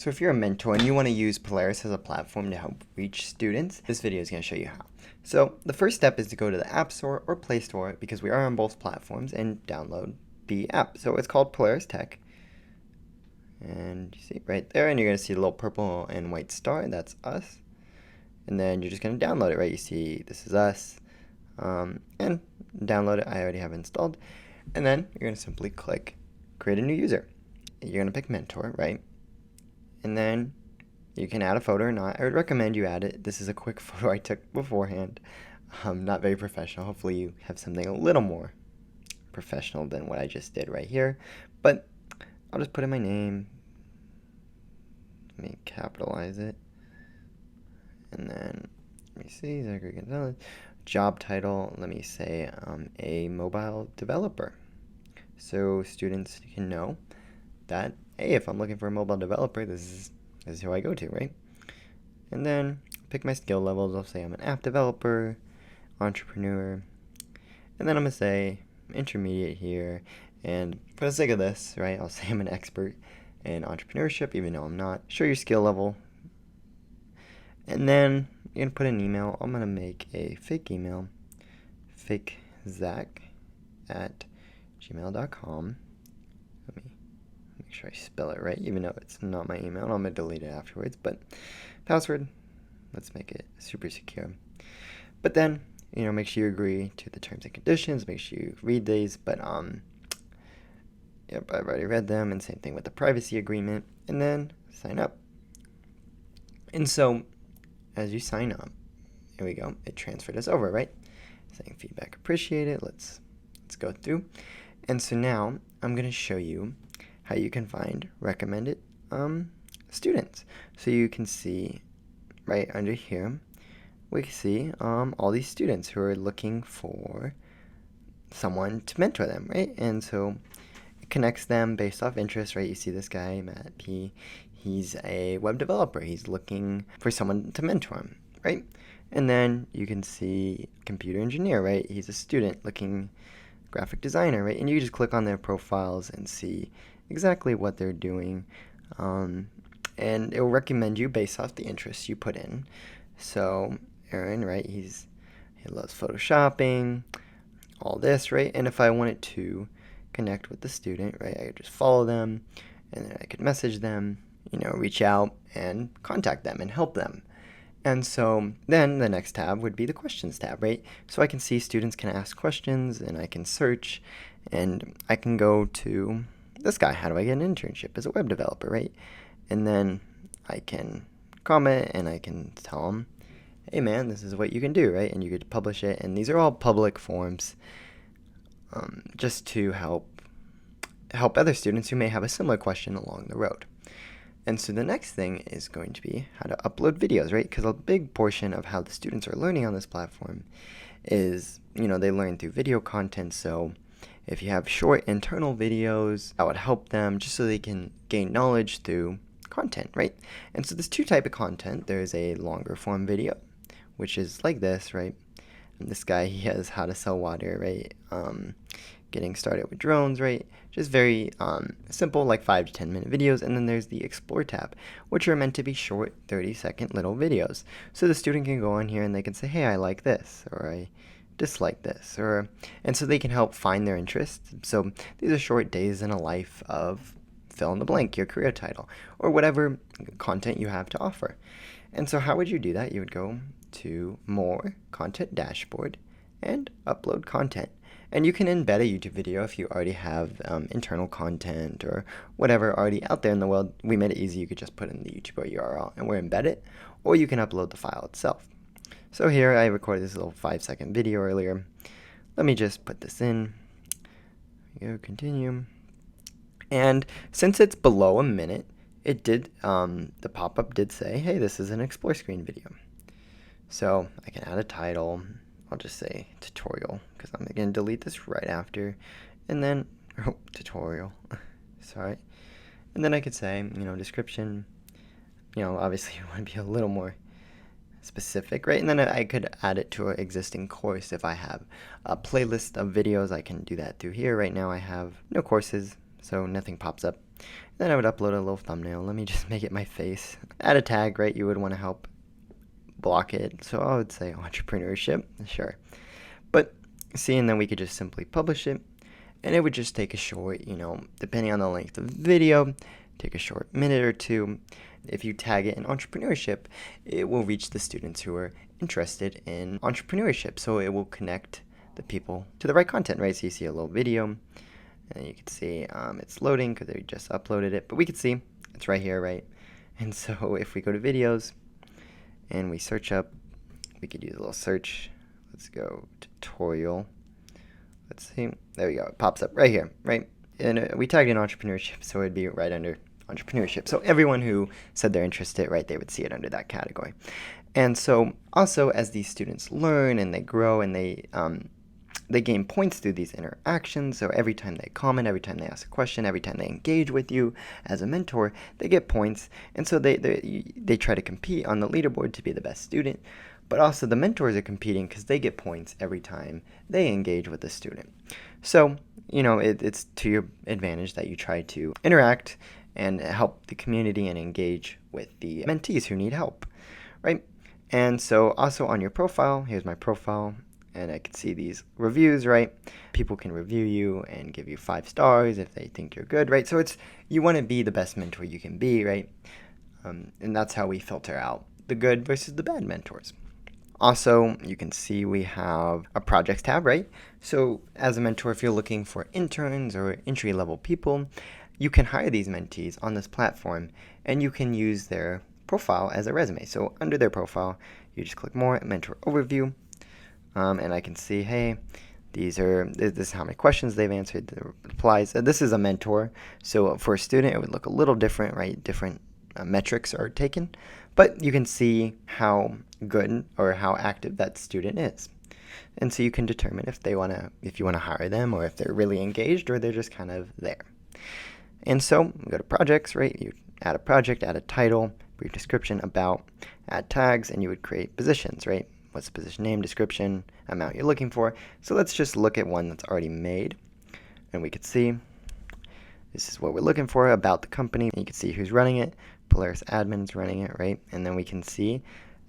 So if you're a mentor and you want to use Polaris as a platform to help reach students, this video is going to show you how. So the first step is to go to the App Store or Play Store, because we are on both platforms, and download the app. So it's called Polaris Tech. And you see right there, and you're going to see the little purple and white star, that's us. And then you're just going to download it, right? You see this is us. And download it, I already have it installed. And then you're going to simply click create a new user. You're going to pick mentor, right? And then you can add a photo or not. I would recommend you add it. This is a quick photo I took beforehand. Not very professional. Hopefully you have something a little more professional than what I just did right here. But I'll just put in my name. Let me capitalize it. And then, let me see, job title, let me say a mobile developer. So students can know that, hey, if I'm looking for a mobile developer, this is who I go to, right? And then pick my skill levels. I'll say I'm an app developer, entrepreneur, and then I'm going to say intermediate here. And for the sake of this, right, I'll say I'm an expert in entrepreneurship, even though I'm not. Show your skill level. And then you're going to put an email. I'm going to make a fake email, fakezach@gmail.com. Let me make sure I spell it right, even though it's not my email. I'm going to delete it afterwards. But password, let's make it super secure. But then, make sure you agree to the terms and conditions. Make sure you read these. But yep, I've already read them. And same thing with the privacy agreement. And then sign up. And so as you sign up, here we go, it transferred us over, right? Saying feedback appreciated. Let's go through. And so now I'm going to show you how you can find recommended students. So you can see right under here, we can see all these students who are looking for someone to mentor them, right? And so it connects them based off interest, right? You see this guy, Matt P. He's a web developer. He's looking for someone to mentor him, right? And then you can see computer engineer, right? He's a student looking graphic designer, right? And you just click on their profiles and see exactly what they're doing. And it will recommend you based off the interests you put in. So Aaron, right? He loves photoshopping, all this, right? And if I wanted to connect with the student, right, I could just follow them, and then I could message them, reach out and contact them and help them. And so then the next tab would be the questions tab, right? So I can see students can ask questions, and I can search, and I can go to this guy. How do I get an internship as a web developer, right? And then I can comment, and I can tell them, hey man, this is what you can do, right? And you could publish it. And these are all public forms, just to help other students who may have a similar question along the road. And so the next thing is going to be how to upload videos, right? Because a big portion of how the students are learning on this platform is, they learn through video content. So if you have short internal videos, that would help them just so they can gain knowledge through content, right? And so there's two types of content. There's a longer form video, which is like this, right? And this guy, he has how to sell water, right? Getting started with drones, right? Just very simple, like 5 to 10 minute videos. And then there's the Explore tab, which are meant to be short 30-second little videos. So the student can go on here and they can say, hey, I like this, or I dislike this, and so they can help find their interests. So these are short days in a life of fill in the blank, your career title, or whatever content you have to offer. And so how would you do that? You would go to More, Content Dashboard, and Upload Content. And you can embed a YouTube video if you already have internal content or whatever already out there in the world. We made it easy. You could just put in the YouTube URL and we'll embed it, or you can upload the file itself. So here I recorded this little 5-second video earlier. Let me just put this in. Go continue. And since it's below a minute, it did, the pop-up did say, hey, this is an Explore screen video. So I can add a title. I'll just say tutorial, because I'm going to delete this right after. And then, tutorial, sorry. And then I could say, description, obviously you want to be a little more specific, right? And then I could add it to an existing course. If I have a playlist of videos, I can do that through here. Right now I have no courses, so nothing pops up. Then I would upload a little thumbnail. Let me just make it my face. Add a tag, right? You would want to help block it. So I would say entrepreneurship, sure. But see, and then we could just simply publish it. And it would just take a short, depending on the length of the video, take a short minute or two. If you tag it in entrepreneurship, it will reach the students who are interested in entrepreneurship. So it will connect the people to the right content, right? So you see a little video, and you can see it's loading because they just uploaded it. But we can see it's right here, right? And so if we go to videos and we search up, we could use a little search. Let's go tutorial. Let's see. There we go. It pops up right here, right? And we tagged in entrepreneurship, so it'd be right under entrepreneurship. So everyone who said they're interested, right, they would see it under that category. And so also as these students learn and they grow and they gain points through these interactions. So every time they comment, every time they ask a question, every time they engage with you as a mentor, they get points. And so they try to compete on the leaderboard to be the best student. But also the mentors are competing because they get points every time they engage with the student. So, it's to your advantage that you try to interact and help the community and engage with the mentees who need help, right? And so also on your profile, here's my profile, and I can see these reviews, right? People can review you and give you 5 stars if they think you're good, right? So you want to be the best mentor you can be, right? And that's how we filter out the good versus the bad mentors. Also, you can see we have a projects tab, right? So as a mentor, if you're looking for interns or entry-level people, you can hire these mentees on this platform, and you can use their profile as a resume. So under their profile, you just click more, mentor overview, and I can see, hey, this is how many questions they've answered, the replies. This is a mentor, so for a student, it would look a little different, right? Different metrics are taken, but you can see how good or how active that student is. And so you can determine if you want to hire them, or if they're really engaged or they're just kind of there. And so we go to projects, right? You add a project, add a title, brief description, about, add tags, and you would create positions, right? What's the position name, description, amount you're looking for. So let's just look at one that's already made, and we could see this is what we're looking for about the company. You can see who's running it. Polaris admin's running it, right? And then we can see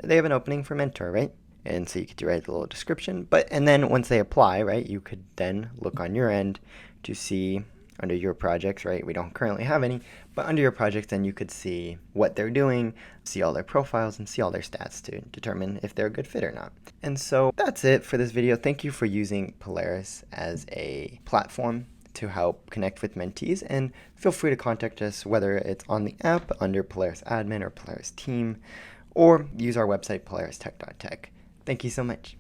they have an opening for mentor, right? And so you could write a little description. And then once they apply, right, you could then look on your end to see under your projects, right? We don't currently have any, but under your projects, then you could see what they're doing, see all their profiles, and see all their stats to determine if they're a good fit or not. And so that's it for this video. Thank you for using Polaris as a platform to help connect with mentees, and feel free to contact us, whether it's on the app under Polaris Admin or Polaris Team, or use our website, polaristech.tech. Thank you so much.